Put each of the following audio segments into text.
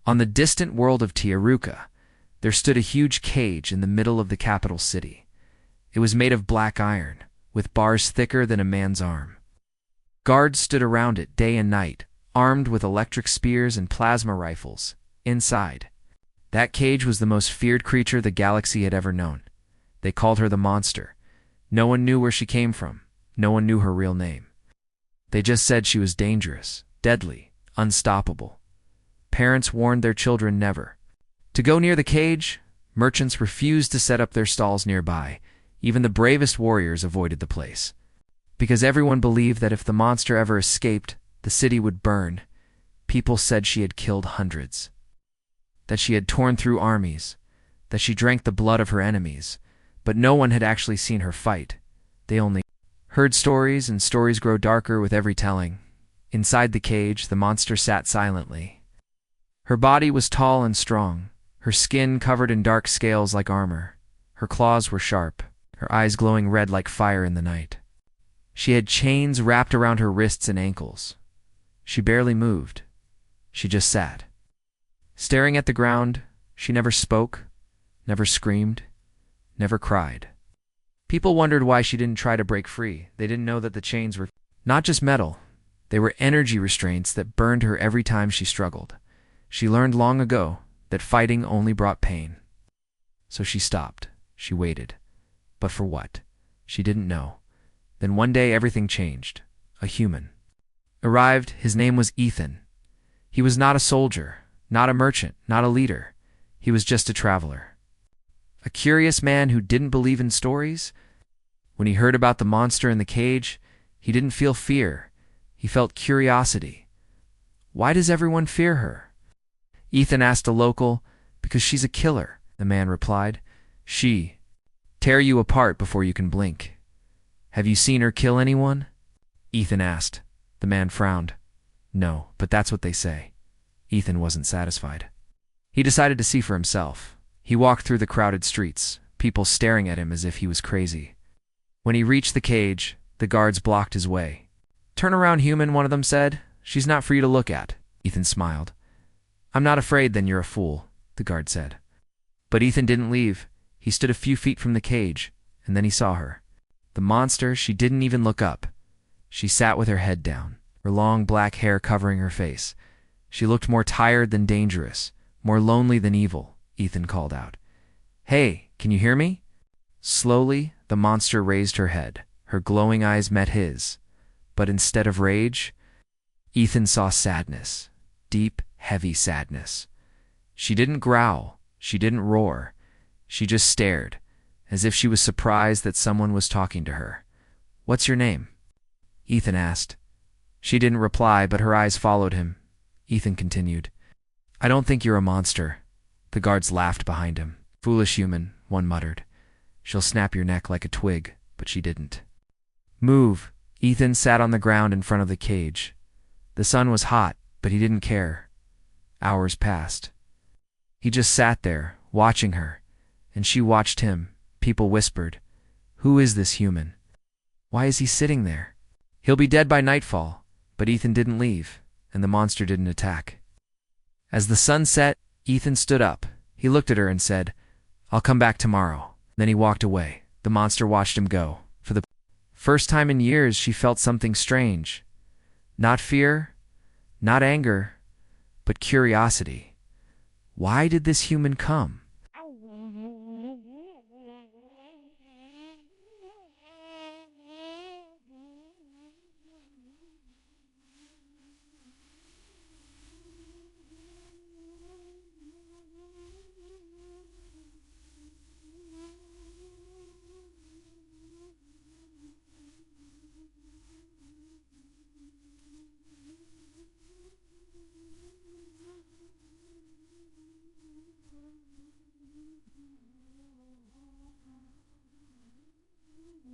On the distant world of Tiaruka, there stood a huge cage in the middle of the capital city. It was made of black iron, with bars thicker than a man's arm. Guards stood around it day and night, armed with electric spears and plasma rifles. Inside, that cage was the most feared creature the galaxy had ever known. They called her the Monster. No one knew where she came from. No one knew her real name. They just said she was dangerous, deadly, unstoppable. Parents warned their children never to go near the cage. Merchants refused to set up their stalls nearby. Even the bravest warriors avoided the place, because everyone believed that if the monster ever escaped, the city would burn. People said she had killed hundreds, that she had torn through armies, that she drank the blood of her enemies, but no one had actually seen her fight. They only heard stories, and stories grow darker with every telling. Inside the cage, the monster sat silently. Her body was tall and strong, her skin covered in dark scales like armor. Her claws were sharp, her eyes glowing red like fire in the night. She had chains wrapped around her wrists and ankles. She barely moved. She just sat, staring at the ground. She never spoke, never screamed, never cried. People wondered why she didn't try to break free. They didn't know that the chains were not just metal. They were energy restraints that burned her every time she struggled. She learned long ago that fighting only brought pain. So she stopped. She waited. But for what? She didn't know. Then one day everything changed. A human arrived. His name was Ethan. He was not a soldier, not a merchant, not a leader. He was just a traveler. A curious man who didn't believe in stories. When he heard about the monster in the cage, he didn't feel fear. He felt curiosity. Why does everyone fear her? Ethan asked a local. Because she's a killer, the man replied. She tear you apart before you can blink. Have you seen her kill anyone? Ethan asked. The man frowned. No, but that's what they say. Ethan wasn't satisfied. He decided to see for himself. He walked through the crowded streets, people staring at him as if he was crazy. When he reached the cage, the guards blocked his way. Turn around, human, one of them said. She's not for you to look at. Ethan smiled. I'm not afraid, then you're a fool, the guard said. But Ethan didn't leave. He stood a few feet from the cage, and then he saw her. The monster. She didn't even look up. She sat with her head down, her long black hair covering her face. She looked more tired than dangerous, more lonely than evil. Ethan called out. Hey, can you hear me? Slowly, the monster raised her head. Her glowing eyes met his. But instead of rage, Ethan saw sadness. Deep, heavy sadness. She didn't growl. She didn't roar. She just stared, as if she was surprised that someone was talking to her. What's your name? Ethan asked. She didn't reply, but her eyes followed him. Ethan continued. I don't think you're a monster. The guards laughed behind him. Foolish human, one muttered. She'll snap your neck like a twig, but she didn't. Move. Ethan sat on the ground in front of the cage. The sun was hot, but he didn't care. Hours passed. He just sat there, watching her, and she watched him. People whispered, Who is this human? Why is he sitting there? He'll be dead by nightfall. But Ethan didn't leave, and the monster didn't attack. As the sun set, Ethan stood up. He looked at her and said, I'll come back tomorrow. Then he walked away. The monster watched him go. For the first time in years, she felt something strange. Not fear, not anger, but curiosity. Why did this human come?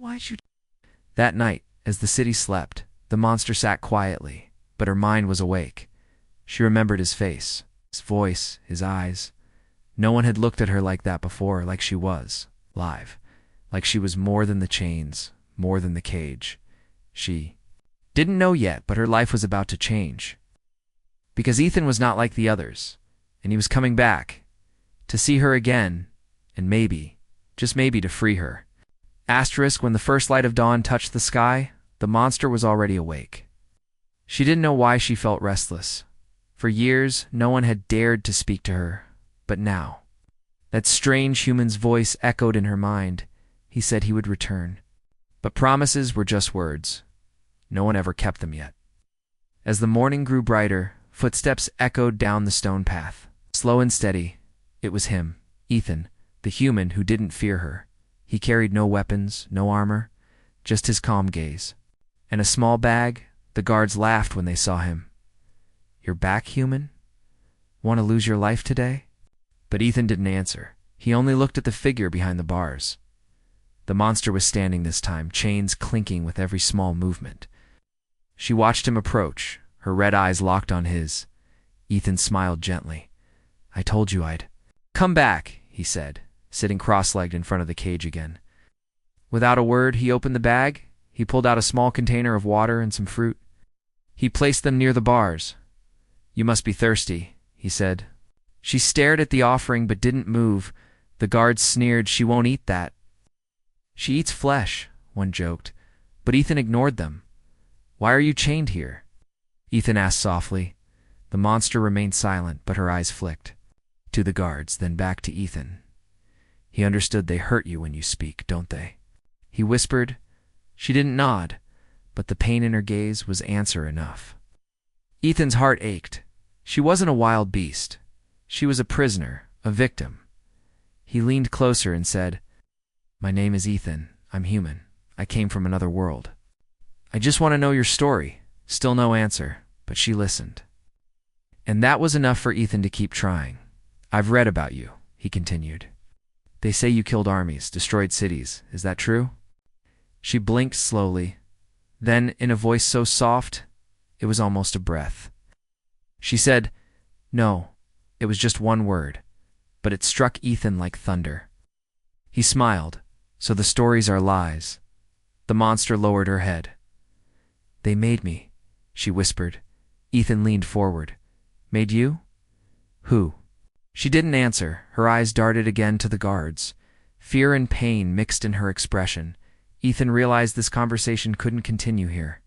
Why'd you... That night, as the city slept, the monster sat quietly, but her mind was awake. She remembered his face, his voice, his eyes. No one had looked at her like that before, like she was, live, like she was more than the chains, more than the cage. She didn't know yet, but her life was about to change. Because Ethan was not like the others, and he was coming back to see her again, and maybe, just maybe, to free her. Asterisk, when the first light of dawn touched the sky, the monster was already awake. She didn't know why she felt restless. For years, no one had dared to speak to her, but now, that strange human's voice echoed in her mind. He said he would return. But promises were just words. No one ever kept them yet. As the morning grew brighter, footsteps echoed down the stone path. Slow and steady, it was him, Ethan, the human who didn't fear her. He carried no weapons, no armor, just his calm gaze. And a small bag. The guards laughed when they saw him. "You're back, human? Want to lose your life today?" But Ethan didn't answer. He only looked at the figure behind the bars. The monster was standing this time, chains clinking with every small movement. She watched him approach, her red eyes locked on his. Ethan smiled gently. "I told you I'd come back," he said, sitting cross-legged in front of the cage again. Without a word, he opened the bag. He pulled out a small container of water and some fruit. He placed them near the bars. "You must be thirsty," he said. She stared at the offering but didn't move. The guards sneered, "She won't eat that." "She eats flesh," one joked, but Ethan ignored them. "Why are you chained here?" Ethan asked softly. The monster remained silent, but her eyes flicked. To the guards, then back to Ethan. He understood. "They hurt you when you speak, don't they?" He whispered. She didn't nod, but the pain in her gaze was answer enough. Ethan's heart ached. She wasn't a wild beast. She was a prisoner, a victim. He leaned closer and said, "My name is Ethan. I'm human. I came from another world. I just want to know your story." Still no answer, but she listened. And that was enough for Ethan to keep trying. "I've read about you," he continued. "They say you killed armies, destroyed cities. Is that true?" She blinked slowly. Then, in a voice so soft, it was almost a breath, she said, "No, it was just one word," but it struck Ethan like thunder. He smiled. "So the stories are lies." The monster lowered her head. "They made me," she whispered. Ethan leaned forward. "Made you? Who?" She didn't answer. Her eyes darted again to the guards. Fear and pain mixed in her expression. Ethan realized this conversation couldn't continue here.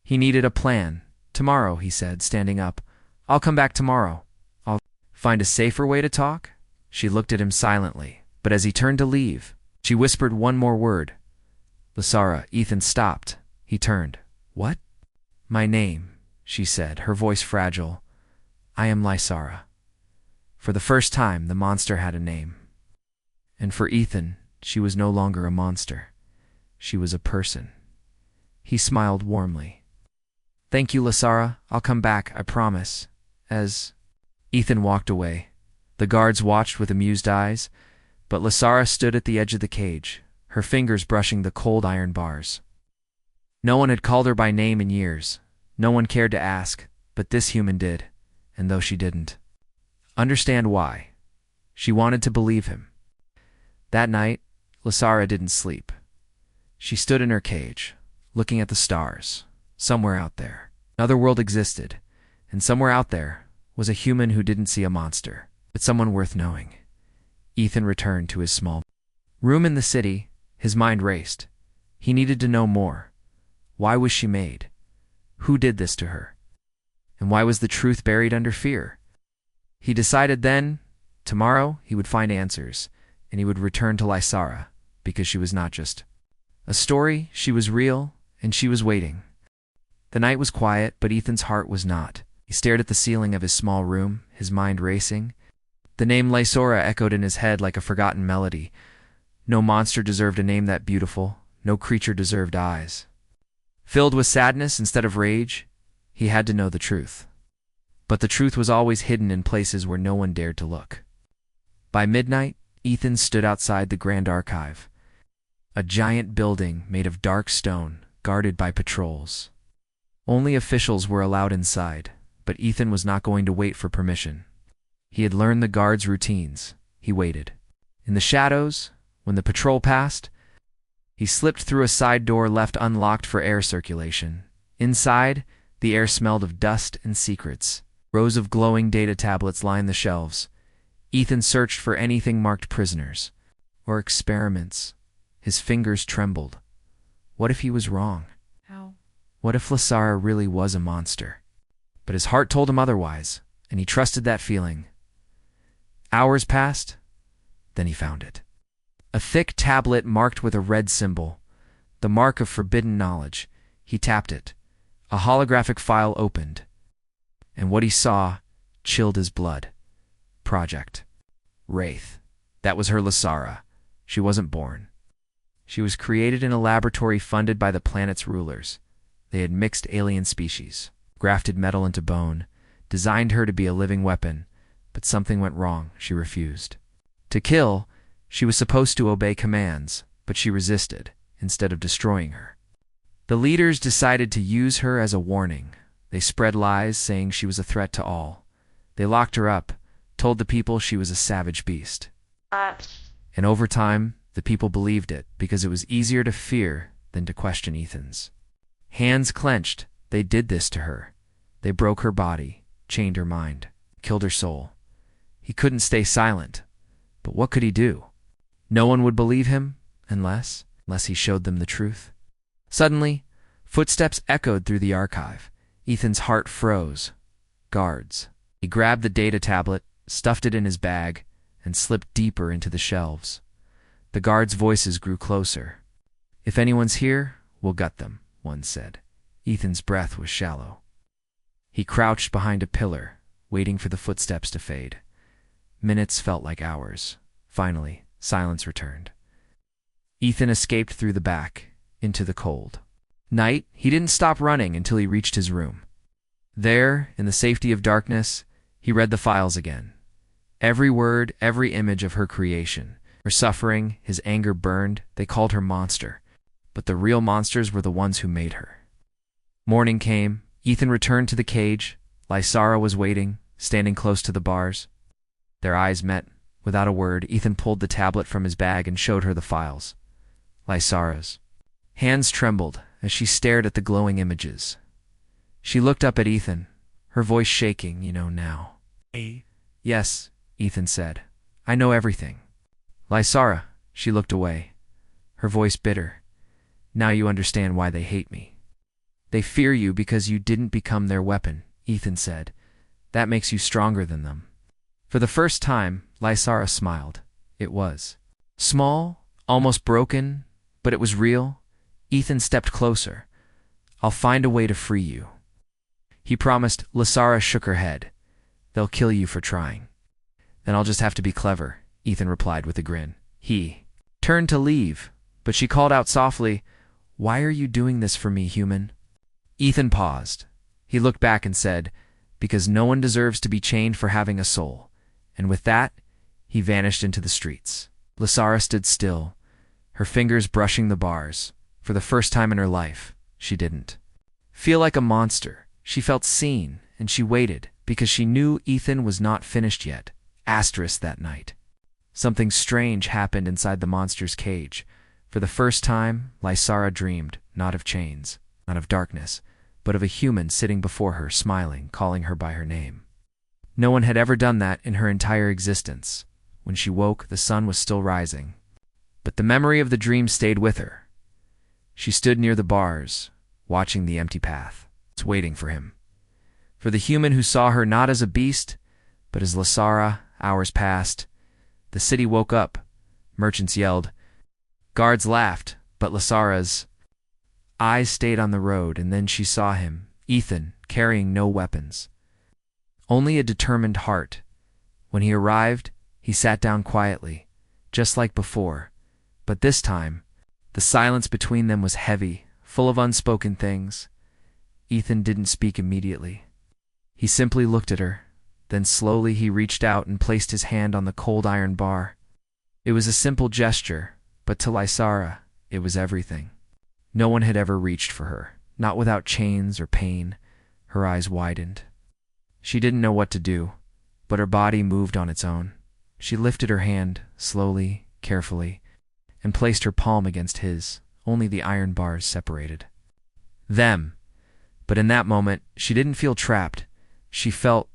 He needed a plan. "Tomorrow," he said, standing up. "I'll come back tomorrow. I'll find a safer way to talk." She looked at him silently, but as he turned to leave, she whispered one more word. "Lysara." Ethan stopped. He turned. "What?" "My name," she said, her voice fragile. "I am Lysara." For the first time, the monster had a name. And for Ethan, she was no longer a monster. She was a person. He smiled warmly. "Thank you, Lysara. I'll come back, I promise." As Ethan walked away, the guards watched with amused eyes, but Lysara stood at the edge of the cage, her fingers brushing the cold iron bars. No one had called her by name in years. No one cared to ask, but this human did, and though she didn't understand why, she wanted to believe him. That night, Lysara didn't sleep. She stood in her cage, looking at the stars. Somewhere out there, another world existed, and somewhere out there was a human who didn't see a monster, but someone worth knowing. Ethan returned to his small room in the city. His mind raced. He needed to know more. Why was she made? Who did this to her? And why was the truth buried under fear? He decided then, tomorrow, he would find answers, and he would return to Lysara, because she was not just a story. She was real, and she was waiting. The night was quiet, but Ethan's heart was not. He stared at the ceiling of his small room, his mind racing. The name Lysara echoed in his head like a forgotten melody. No monster deserved a name that beautiful. No creature deserved eyes. Filled with sadness instead of rage, he had to know the truth. But the truth was always hidden in places where no one dared to look. By midnight, Ethan stood outside the Grand Archive, a giant building made of dark stone, guarded by patrols. Only officials were allowed inside, but Ethan was not going to wait for permission. He had learned the guards' routines. He waited. In the shadows, when the patrol passed, he slipped through a side door left unlocked for air circulation. Inside, the air smelled of dust and secrets. Rows of glowing data tablets lined the shelves. Ethan searched for anything marked prisoners or experiments. His fingers trembled. What if he was wrong? How? What if Lasara really was a monster? But his heart told him otherwise, and he trusted that feeling. Hours passed, then he found it. A thick tablet marked with a red symbol, the mark of forbidden knowledge. He tapped it. A holographic file opened, and what he saw chilled his blood. Project Wraith. That was her Lasara. She wasn't born. She was created in a laboratory funded by the planet's rulers. They had mixed alien species, grafted metal into bone, designed her to be a living weapon, but something went wrong. She refused. To kill, she was supposed to obey commands, but she resisted, instead of destroying her. The leaders decided to use her as a warning. They spread lies saying she was a threat to all. They locked her up, told the people she was a savage beast. And over time, the people believed it because it was easier to fear than to question Ethan's. Hands clenched, they did this to her. They broke her body, chained her mind, killed her soul. He couldn't stay silent, but what could he do? No one would believe him unless he showed them the truth. Suddenly, footsteps echoed through the archive. Ethan's heart froze. Guards. He grabbed the data tablet, stuffed it in his bag, and slipped deeper into the shelves. The guards' voices grew closer. If anyone's here, we'll gut them, one said. Ethan's breath was shallow. He crouched behind a pillar, waiting for the footsteps to fade. Minutes felt like hours. Finally, silence returned. Ethan escaped through the back, into the cold. Night, he didn't stop running until he reached his room. There, in the safety of darkness, he read the files again. Every word, every image of her creation. Her suffering, his anger burned. They called her monster. But the real monsters were the ones who made her. Morning came. Ethan returned to the cage. Lysara was waiting, standing close to the bars. Their eyes met. Without a word, Ethan pulled the tablet from his bag and showed her the files. Lysara's. Hands trembled as she stared at the glowing images. She looked up at Ethan, her voice shaking, now. Yes, Ethan said. I know everything. Lysara, she looked away, her voice bitter. Now you understand why they hate me. They fear you because you didn't become their weapon, Ethan said. That makes you stronger than them. For the first time, Lysara smiled. It was small, almost broken, but it was real. Ethan stepped closer. I'll find a way to free you. He promised. Lysara shook her head. They'll kill you for trying. Then I'll just have to be clever, Ethan replied with a grin. He turned to leave, but she called out softly, Why are you doing this for me, human? Ethan paused. He looked back and said, Because no one deserves to be chained for having a soul. And with that, he vanished into the streets. Lysara stood still, her fingers brushing the bars. For the first time in her life, she didn't feel like a monster. She felt seen, and she waited, because she knew Ethan was not finished yet. That night. Something strange happened inside the monster's cage. For the first time, Lysara dreamed, not of chains, not of darkness, but of a human sitting before her, smiling, calling her by her name. No one had ever done that in her entire existence. When she woke, the sun was still rising. But the memory of the dream stayed with her. She stood near the bars, watching the empty path, waiting for him. For the human who saw her not as a beast, but as Lysara. Hours passed. The city woke up. Merchants yelled. Guards laughed, but Lysara's eyes stayed on the road, and then she saw him, Ethan, carrying no weapons. Only a determined heart. When he arrived, he sat down quietly, just like before. But this time, the silence between them was heavy, full of unspoken things. Ethan didn't speak immediately. He simply looked at her. Then slowly he reached out and placed his hand on the cold iron bar. It was a simple gesture, but to Lysara, it was everything. No one had ever reached for her, not without chains or pain. Her eyes widened. She didn't know what to do, but her body moved on its own. She lifted her hand, slowly, carefully, and placed her palm against his. Only the iron bars separated them. But in that moment, she didn't feel trapped. She felt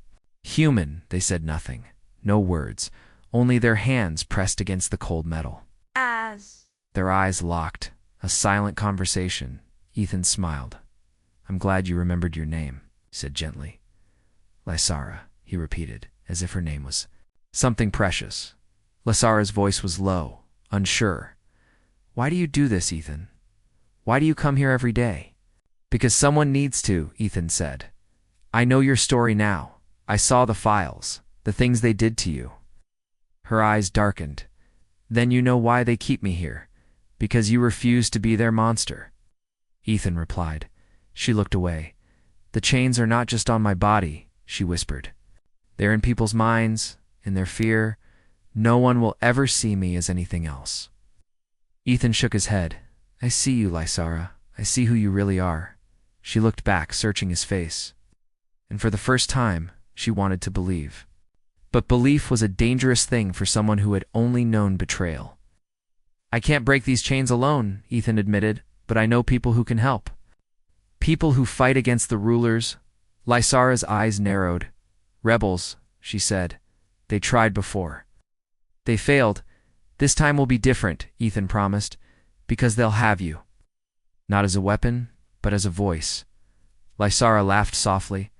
Human, they said nothing. No words, only their hands pressed against the cold metal. As. Their eyes locked. A silent conversation. Ethan smiled. I'm glad you remembered your name, he said gently. Lysara, he repeated, as if her name was something precious. Lysara's voice was low, unsure. Why do you do this, Ethan? Why do you come here every day? Because someone needs to, Ethan said. I know your story now. I saw the files, the things they did to you. Her eyes darkened. Then you know why they keep me here. Because you refuse to be their monster. Ethan replied. She looked away. The chains are not just on my body, she whispered. They're in people's minds, in their fear. No one will ever see me as anything else. Ethan shook his head. I see you, Lysara. I see who you really are. She looked back, searching his face. And for the first time, she wanted to believe. But belief was a dangerous thing for someone who had only known betrayal. I can't break these chains alone, Ethan admitted, but I know people who can help. People who fight against the rulers. Lysara's eyes narrowed. Rebels, she said. They tried before. They failed. This time will be different, Ethan promised, because they'll have you. Not as a weapon, but as a voice. Lysara laughed softly,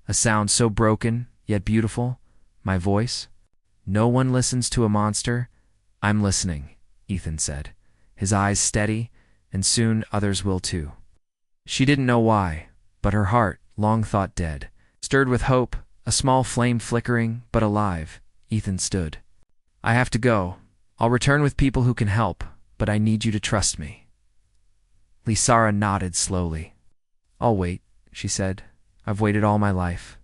a sound so broken, yet beautiful. My voice? No one listens to a monster. I'm listening, Ethan said, his eyes steady, and soon others will too. She didn't know why, but her heart, long thought dead, stirred with hope, a small flame flickering, but alive. Ethan stood. I have to go. I'll return with people who can help, but I need you to trust me. Lysara nodded slowly. I'll wait, she said. I've waited all my life.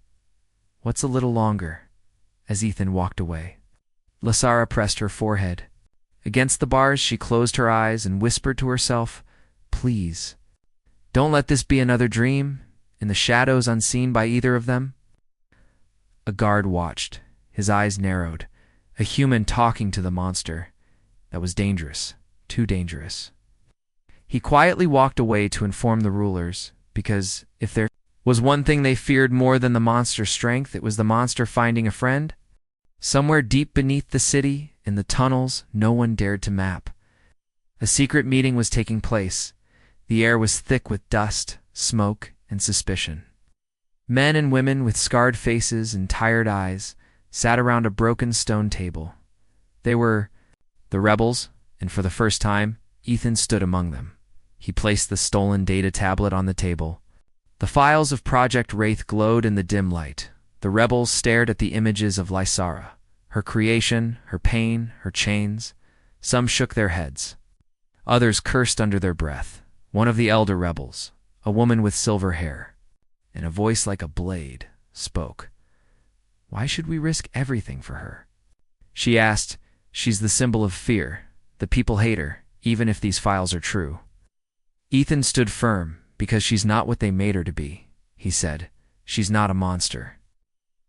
What's a little longer? As Ethan walked away. Lysara pressed her forehead. Against the bars she closed her eyes and whispered to herself, Please, don't let this be another dream, in the shadows unseen by either of them. A guard watched, his eyes narrowed, a human talking to the monster. That was dangerous, too dangerous. He quietly walked away to inform the rulers, because if there was one thing they feared more than the monster's strength, it was the monster finding a friend. Somewhere deep beneath the city, in the tunnels, no one dared to map. A secret meeting was taking place. The air was thick with dust, smoke, and suspicion. Men and women with scarred faces and tired eyes sat around a broken stone table. They were the rebels, and for the first time, Ethan stood among them. He placed the stolen data tablet on the table. The files of Project Wraith glowed in the dim light. The rebels stared at the images of Lysara, her creation, her pain, her chains. Some shook their heads. Others cursed under their breath. One of the elder rebels, a woman with silver hair, and a voice like a blade, spoke. Why should we risk everything for her? She asked. She's the symbol of fear. The people hate her, even if these files are true. Ethan stood firm, because she's not what they made her to be, he said. She's not a monster.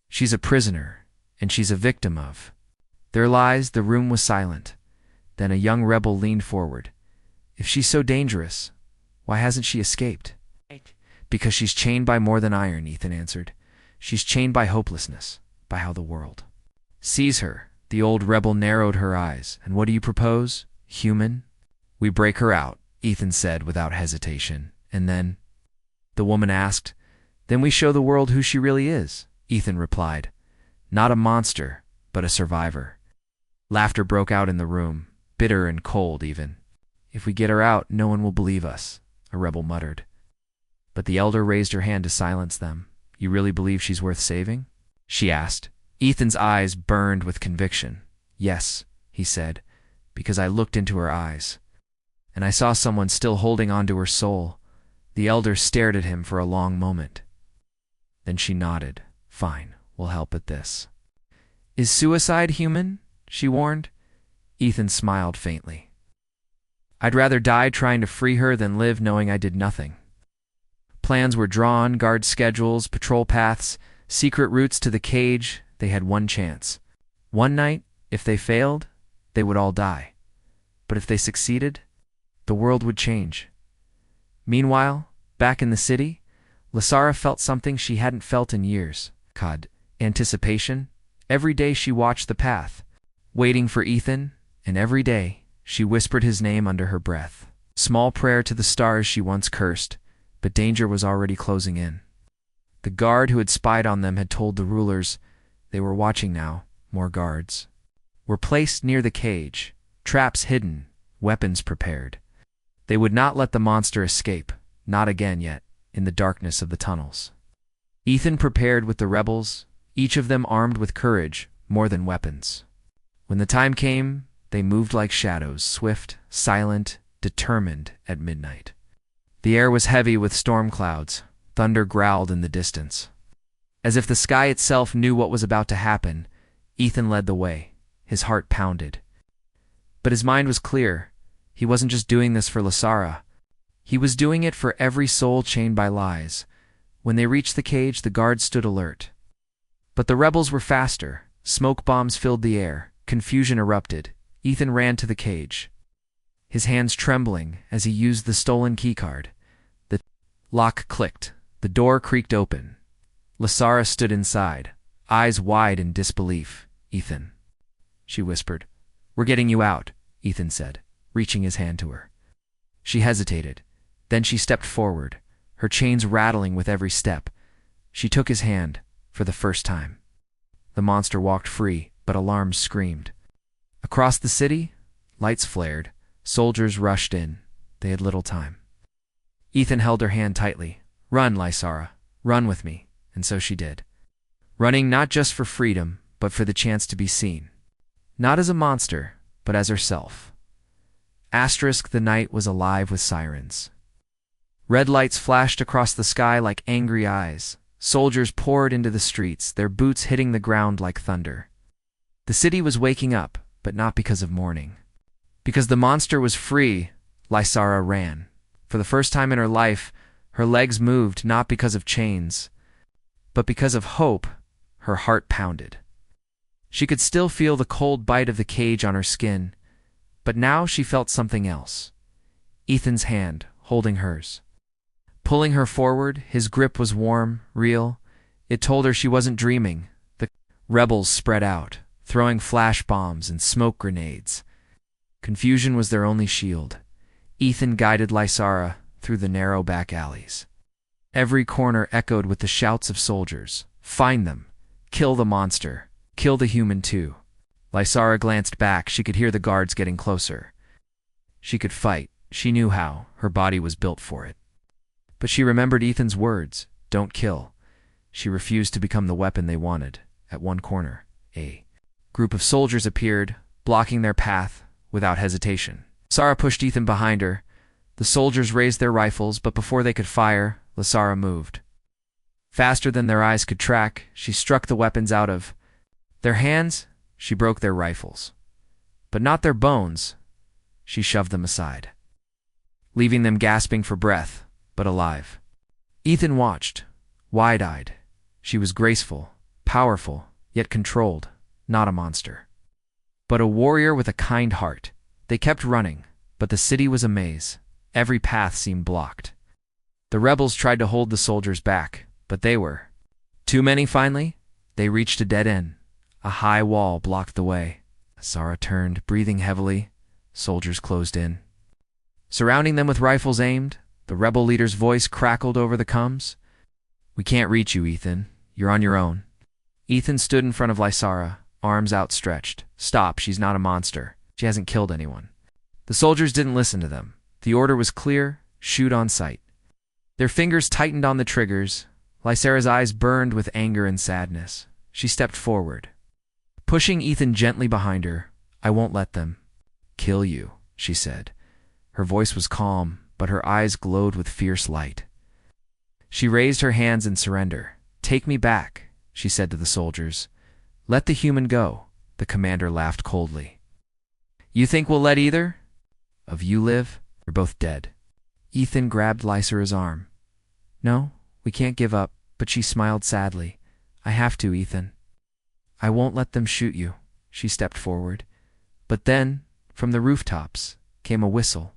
She's a prisoner, and she's a victim of their lies. The room was silent. Then a young rebel leaned forward. If she's so dangerous, why hasn't she escaped? Because she's chained by more than iron, Ethan answered. She's chained by hopelessness, by how the world sees her. The old rebel narrowed her eyes. And what do you propose? Human? We break her out, Ethan said without hesitation. And then? The woman asked. Then we show the world who she really is, Ethan replied. Not a monster, but a survivor. Laughter broke out in the room, bitter and cold even. If we get her out, no one will believe us, a rebel muttered. But the elder raised her hand to silence them. You really believe she's worth saving? She asked. Ethan's eyes burned with conviction. Yes, he said, because I looked into her eyes. And I saw someone still holding on to her soul. The elder stared at him for a long moment. Then she nodded. Fine, we'll help at this. Is suicide human? She warned. Ethan smiled faintly. I'd rather die trying to free her than live knowing I did nothing. Plans were drawn, guard schedules, patrol paths, secret routes to the cage. They had one chance. One night, if they failed, they would all die. But if they succeeded, the world would change. Meanwhile, back in the city, Lysara felt something she hadn't felt in years. God, Anticipation? Every day she watched the path, waiting for Ethan, and every day she whispered his name under her breath. Small prayer to the stars she once cursed, but danger was already closing in. The guard who had spied on them had told the rulers. They were watching now. More guards were placed near the cage, traps hidden, weapons prepared. They would not let the monster escape, not again yet, in the darkness of the tunnels. Ethan prepared with the rebels, each of them armed with courage more than weapons. When the time came, they moved like shadows, swift, silent, determined at midnight. The air was heavy with storm clouds. Thunder growled in the distance. As if the sky itself knew what was about to happen, Ethan led the way. His heart pounded. But his mind was clear. He wasn't just doing this for Lasara. He was doing it for every soul chained by lies. When they reached the cage, the guards stood alert. But the rebels were faster. Smoke bombs filled the air. Confusion erupted. Ethan ran to the cage, his hands trembling as he used the stolen keycard. The lock clicked. The door creaked open. Lasara stood inside, eyes wide in disbelief. "Ethan," she whispered. "We're getting you out," Ethan said, reaching his hand to her. She hesitated. Then she stepped forward, her chains rattling with every step. She took his hand for the first time. The monster walked free, but alarms screamed. Across the city, lights flared. Soldiers rushed in. They had little time. Ethan held her hand tightly. "Run, Lasara. Run with me." And so she did. Running not just for freedom, but for the chance to be seen. Not as a monster, but as herself. The night was alive with sirens. Red lights flashed across the sky like angry eyes. Soldiers poured into the streets, their boots hitting the ground like thunder. The city was waking up, but not because of mourning. Because the monster was free, Lasara ran. For the first time in her life, her legs moved not because of chains, but because of hope. Her heart pounded. She could still feel the cold bite of the cage on her skin, but now she felt something else. Ethan's hand, holding hers. Pulling her forward, his grip was warm, real. It told her she wasn't dreaming. The rebels spread out, throwing flash bombs and smoke grenades. Confusion was their only shield. Ethan guided Lasara through the narrow back alleys. Every corner echoed with the shouts of soldiers. "Find them! Kill the monster! Kill the human too!" Lasara glanced back. She could hear the guards getting closer. She could fight. She knew how. Her body was built for it. But she remembered Ethan's words, "Don't kill." She refused to become the weapon they wanted. At one corner, a group of soldiers appeared, blocking their path without hesitation. Lasara pushed Ethan behind her. The soldiers raised their rifles, but before they could fire, Lasara moved. Faster than their eyes could track, she struck the weapons out of their hands. She broke their rifles. But not their bones. She shoved them aside, leaving them gasping for breath, but alive. Ethan watched, wide-eyed. She was graceful, powerful, yet controlled, not a monster, but a warrior with a kind heart. They kept running, but the city was a maze. Every path seemed blocked. The rebels tried to hold the soldiers back, but they were too many. Finally, they reached a dead end. A high wall blocked the way. Lasara turned, breathing heavily. Soldiers closed in, surrounding them with rifles aimed. The rebel leader's voice crackled over the comms. "We can't reach you, Ethan. You're on your own." Ethan stood in front of Lasara, arms outstretched. "Stop, she's not a monster. She hasn't killed anyone." The soldiers didn't listen to them. The order was clear: shoot on sight. Their fingers tightened on the triggers. Lasara's eyes burned with anger and sadness. She stepped forward, pushing Ethan gently behind her. "I won't let them kill you," she said. Her voice was calm, but her eyes glowed with fierce light. She raised her hands in surrender. "Take me back," she said to the soldiers. "Let the human go." The commander laughed coldly. "You think we'll let either of you live? You're both dead." Ethan grabbed Lasara's arm. "No, we can't give up," but she smiled sadly. "I have to, Ethan. I won't let them shoot you." She stepped forward. But then, from the rooftops, came a whistle.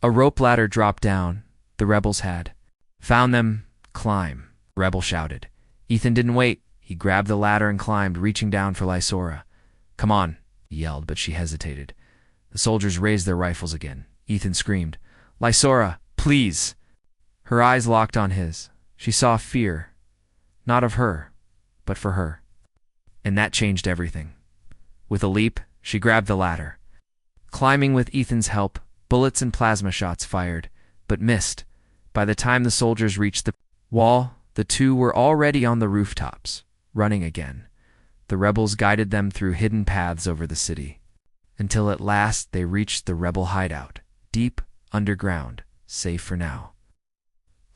A rope ladder dropped down. The rebels had found them. "Climb," the rebel shouted. Ethan didn't wait. He grabbed the ladder and climbed, reaching down for Lysora. "Come on," he yelled, but she hesitated. The soldiers raised their rifles again. Ethan screamed, "Lysora, please!" Her eyes locked on his. She saw fear, not of her, but for her. And that changed everything. With a leap, she grabbed the ladder. Climbing with Ethan's help, bullets and plasma shots fired, but missed. By the time the soldiers reached the wall, the two were already on the rooftops, running again. The rebels guided them through hidden paths over the city, until at last they reached the rebel hideout, deep underground, safe for now.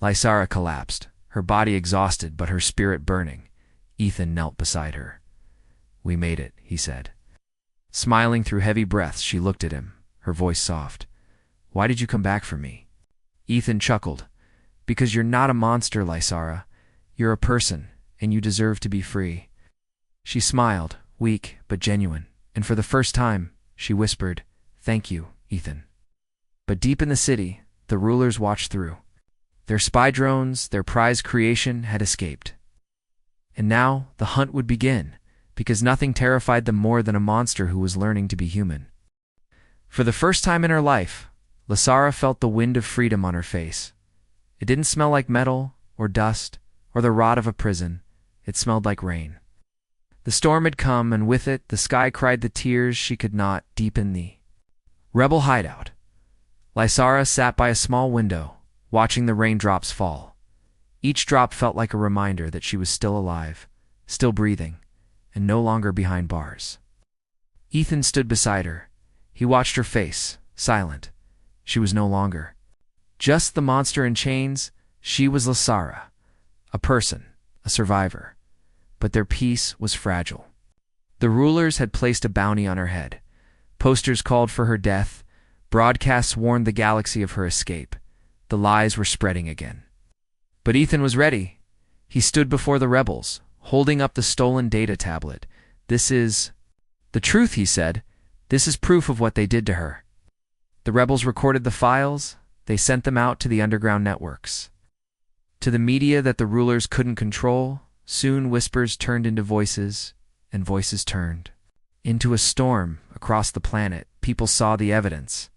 Lysara collapsed, her body exhausted but her spirit burning. Ethan knelt beside her. "We made it," he said. Smiling through heavy breaths, she looked at him, her voice soft. "Why did you come back for me?" Ethan chuckled. "Because you're not a monster, Lysara. You're a person, and you deserve to be free." She smiled, weak but genuine, and for the first time, she whispered, "Thank you, Ethan." But deep in the city, the rulers watched through. Their spy drones, their prized creation, had escaped. And now the hunt would begin, because nothing terrified them more than a monster who was learning to be human. For the first time in her life, Lysara felt the wind of freedom on her face. It didn't smell like metal, or dust, or the rot of a prison. It smelled like rain. The storm had come, and with it, the sky cried the tears she could not deepen the rebel hideout. Lysara sat by a small window, watching the raindrops fall. Each drop felt like a reminder that she was still alive, still breathing, and no longer behind bars. Ethan stood beside her. He watched her face, silent. She was no longer just the monster in chains. She was Lysara, a person, a survivor. But their peace was fragile. The rulers had placed a bounty on her head. Posters called for her death. Broadcasts warned the galaxy of her escape. The lies were spreading again. But Ethan was ready. He stood before the rebels, holding up the stolen data tablet. "This is the truth," he said. "This is proof of what they did to her." The rebels recorded the files. They sent them out to the underground networks, to the media that the rulers couldn't control. Soon whispers turned into voices, and voices turned into a storm across the planet. People saw the evidence.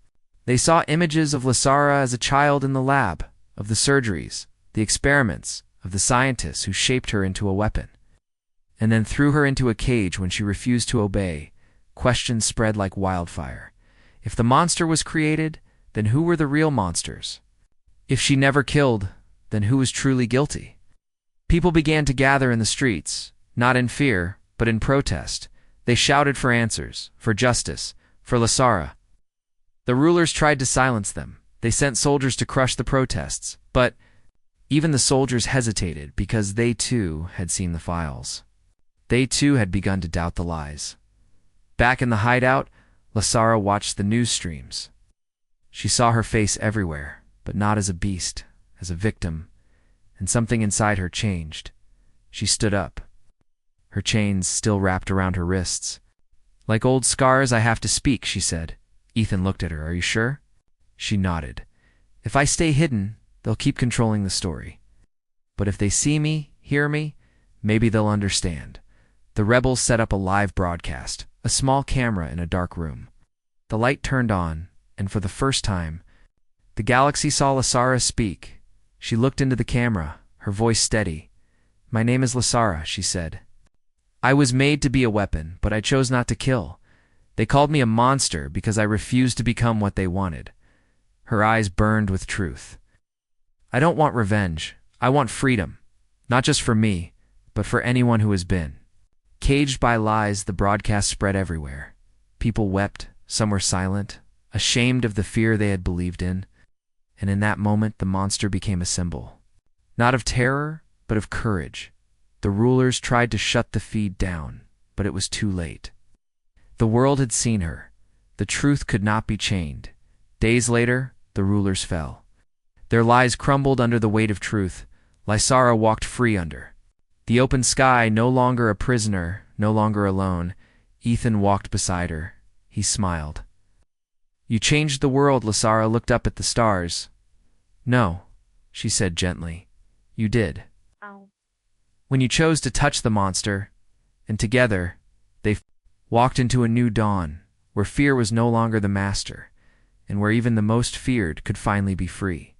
They saw images of Lysara as a child in the lab, of the surgeries, the experiments, of the scientists who shaped her into a weapon, and then threw her into a cage when she refused to obey. Questions spread like wildfire. If the monster was created, then who were the real monsters? If she never killed, then who was truly guilty? People began to gather in the streets, not in fear, but in protest. They shouted for answers, for justice, for Lysara. The rulers tried to silence them. They sent soldiers to crush the protests, but even the soldiers hesitated because they too had seen the files. They too had begun to doubt the lies. Back in the hideout, Lysara watched the news streams. She saw her face everywhere, but not as a beast, as a victim, and something inside her changed. She stood up, her chains still wrapped around her wrists. "Like old scars, I have to speak," she said. Ethan looked at her. "Are you sure?" She nodded. "If I stay hidden, they'll keep controlling the story. But if they see me, hear me, maybe they'll understand." The rebels set up a live broadcast, a small camera in a dark room. The light turned on, and for the first time, the galaxy saw Lysara speak. She looked into the camera, her voice steady. "My name is Lysara," she said. "I was made to be a weapon, but I chose not to kill. They called me a monster because I refused to become what they wanted." Her eyes burned with truth. "I don't want revenge. I want freedom. Not just for me, but for anyone who has been." Caged by lies, the broadcast spread everywhere. People wept, some were silent, ashamed of the fear they had believed in. And in that moment, the monster became a symbol. Not of terror, but of courage. The rulers tried to shut the feed down, but it was too late. The world had seen her. The truth could not be chained. Days later, the rulers fell. Their lies crumbled under the weight of truth. Lysara walked free under the open sky, no longer a prisoner, no longer alone. Ethan walked beside her. He smiled. "You changed the world," Lysara looked up at the stars. "No," she said gently. "You did." Ow. when you chose to touch the monster, and together they walked into a new dawn where fear was no longer the master, and where even the most feared could finally be free.